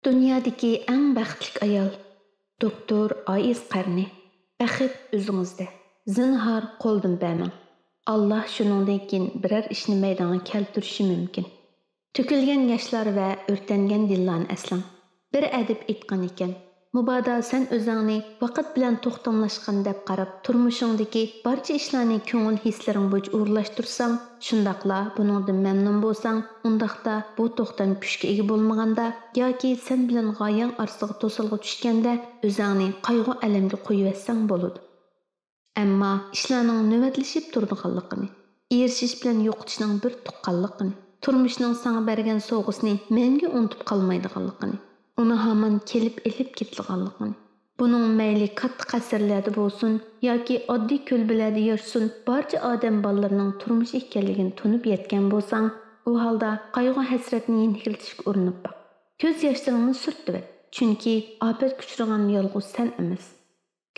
Dunyodagi eng baxtli ayol doktor Oiz Qarni. Baxit o'zingizda. Zinhor qo'ldan bermang. Alloh shuningdan keyin biror ishni maydonga keltirishi mumkin. To'kilgan yoshlar va o'rtangan dillarni aslang. Bir adib aytgan ekan, mubodo sen o'zingni vaqt bilan to'xtamlashgan deb qarab turmushingdagi barcha ishlarni ko'ngil hislaring bo'yicha o'rlashtirsang, shundaqla buningdan mamnun bo'lsang, undaqda bu to'xtam kuchga ega bo'lmaganda yoki sen bilan g'oyang orasiga to'silg'i tushganda o'zingni qayg'u alamga qo'yib bo'ladi. Ammo ishlarning navbatlashib turadiganligini, erishish bilan yo'qotishning bir tuqqanligini, turmushning sana bergan sovg'asini menga unutib qolmaydiganligini, uni hamon kelib elib ketadiganligini, buning mayli katta qasrlarda bo'lsin yoki oddiy ko'lbalarda yashsin, barcha odam bolalarining turmush ekanligini tunib yetgan bo'lsang, u holda qayg'u hasratni yengiltishga urinib baq. Ko'z yoshlaringni surtib, chunki ofat kuchragan yolg'iz sen emas.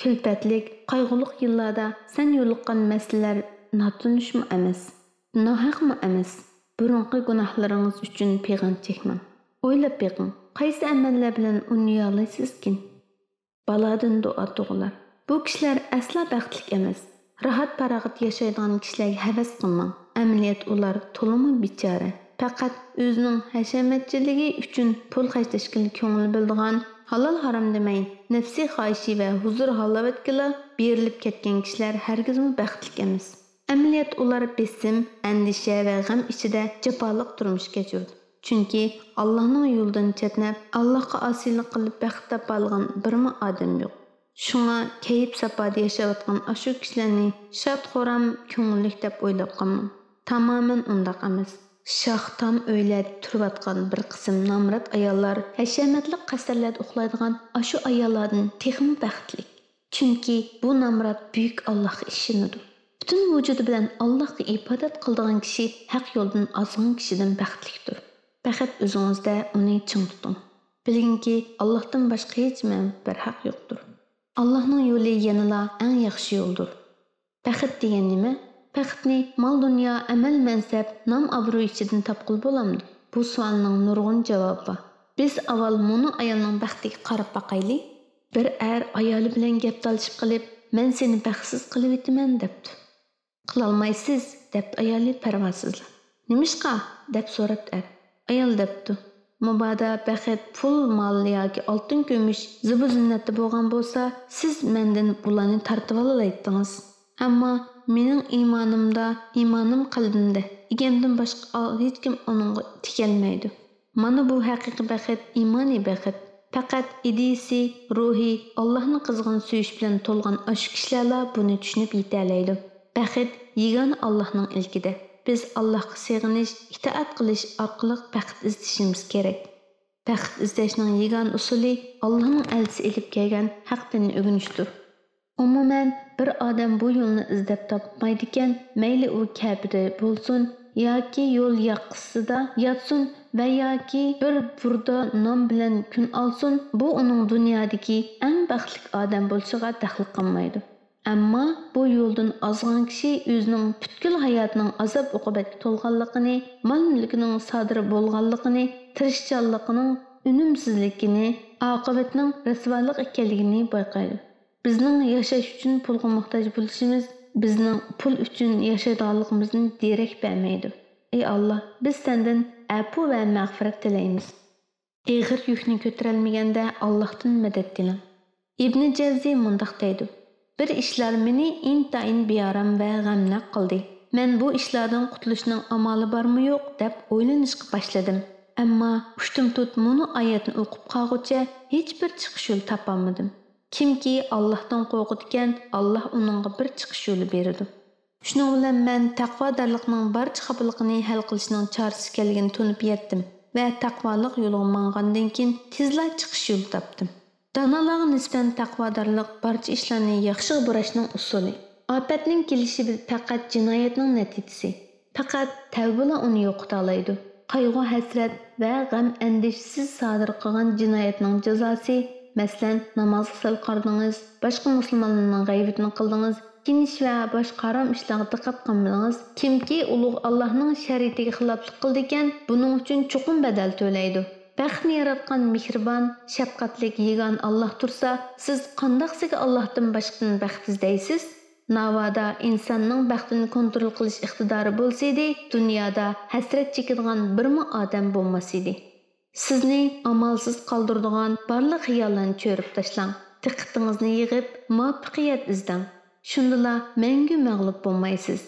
Külpetlik, qayg'uliq yillarda sen yo'liqqan masalalar notunishmi emas, nohaqmi emas. Burunqi gunohlaringiz uchun pig'am chekmang. O'ylab beqing, qaysi amallar bilan uni yo'laysizkin? Baladan duo tug'lar. Bu kishilar asla baxtli emas. Rahat parag'at yashaydigan kishilarga havas qilmang. Amaliyot ular to'limi bichora. Faqat o'zining hashamatchiligi uchun pul xarjlashga ko'ngil bildigan, halol harom demay, nafsiy xohishi va huzur halovatga berilib ketgan kishilar hargizmi baxtli emas. Amaliyot ular besim, andisha va g'am ichida jafoliq turmush kechirdi. Chunki Allohning yo'lidan chetnab, Allohga osiylik qilib baxt topolgan birmi odam yo'q. Shunga kayib safoda yashayotgan ashu kishilarni shod-xo'ram ko'ngillik deb o'ylab qolmang. Tamoman undaq emas. Shoxtam o'ylab turayotgan bir qism nomrod ayollar hashamatli qasrlarda uxlaydigan ashu ayollardan texmi baxtli. Chunki bu nomrod buyuk Allohga ishonadi. Butun vujudi bilan Allohga ibodat qiladigan kishi haq yo'ldan ozgan kishidan baxtlidir. Faqat o'zingizda uni ching tuting. Bilingki, Allohdan boshqa hech bir haq yo'qdir. Allohning yo'li yanada eng yaxshi yo'ldir. Baxit degan nima? Baxtni mol dunyo, amal mansab, nom obro' ichidan topqil bo'lamdi. Bu savolning nurg'un javobi bor. Biz avval muni ayolning baxtiga qarab baqayli. Bir ayoli bilan gap talashib qilib, "Men seni baxtsiz qilib etaman" debdi. "Qilolmaysiz" debdi ayoli parvosizlar. "Nimishqa?" deb so'rabdi. Ayol debdi: "Mubodo baxit pul, mol yoki oltin kumush zibu-zinnatda bo'lgan bo'lsa, siz mendan bularni tortib olaytdingiz. Ammo mening imonim qalbimda. Egamdan boshqa hech kim uningga tikelmaydi. Mana bu haqiqiy baxit, imoniy baxit. Faqat idisi, ruhi, Allohning qizg'in suyish bilan to'lgan ash kishilar buni tushunib yetalaydi. Baxit yegona Allohning ilkida. Biz Allohga sig'inish, itoat qilish orqali baxit izlashimiz kerak. Baxit izlashning yegona usuli Allohning elchisi elib kelgan haqdan o'rganishdir. Umuman bir odam bu yo'lni izlab topmaydi ekan, mayli u Ka'bada bo'lsin yoki yo'l yoqasida yotsin va yoki bir burda non bilan kun olsin, bu uning dunyodagi eng baxtli odam bo'lishiga daxl qilmaydi. Ammo bu yo'ldan ozgan kishi o'zining butkul hayotining azob uqubatga to'lganligini, mol-mulkining sodir bo'lganligini, tirishchanligining unumsizligini, oqibatning rasvolik ekanligini bayqaydi. Bizning yashash uchun pulga muhtoj bo'lishimiz bizning pul uchun yashaydiganligimizni derak bermaydi. Ey Alloh, biz sendan afu va mag'firat tilaymiz. Ig'ir yukni ko'tarolmaganda Allohdan madad tilang. Ibn Jazzi mundaq deydi: "Bir ishlar meni intayin bearam va g'amnaq qildi. Men bu ishlardan qutulishning amali bormi yo'q deb o'ylanishga boshladim. Ammo ushtim tut muni oyatni o'qib qolguncha hech bir chiqish yo'l topolmadim. Kimki Allohdan qo'rqadigan, Alloh uningga bir chiqish yo'li beradi. Shuning bilan men taqvodorlikning barcha xafaligini hal qilishning chorasi ekanligini tunib yetdim va taqvolik yo'liga mangandan keyin tezla chiqish yo'li topdim. Donolarga nisbatan taqvodorlik barcha ishlarni yaxshi burashning usuli. Ofatning kelishi faqat jinoyatning natijasi. Faqat tavba uni yo'qota oladi. Qayg'u, hasrat va g'am andishsiz sodir qilgan jinoyatning jazosi, masalan, namoz qil qardingiz, boshqa musulmonlarning g'aybatini qildingiz, kinish va boshqa harom ishlarga diqqat qilmadingiz. Kimki ulug' Allohning shariatiga xiloflik qildi ekan, buning uchun chuqur badal to'laydi. Bəxtni yaratqan mehribon, shafqatli yegan Alloh tursa, siz qandoqsiga Allohdan boshqadan baxt izlaysiz? Navoda insonning baxtini kontrol qilish iqtidori bo'lsa edi, dunyoda hasrat chekadigan birmi odam bo'lmas edi. Sizni amalsiz qoldiradigan barliq xiyollarni cho'rib tashlang. Diqqatingizni yig'ib, muvaffaqiyat izlang. Shundala mangu mag'lub bo'lmaysiz.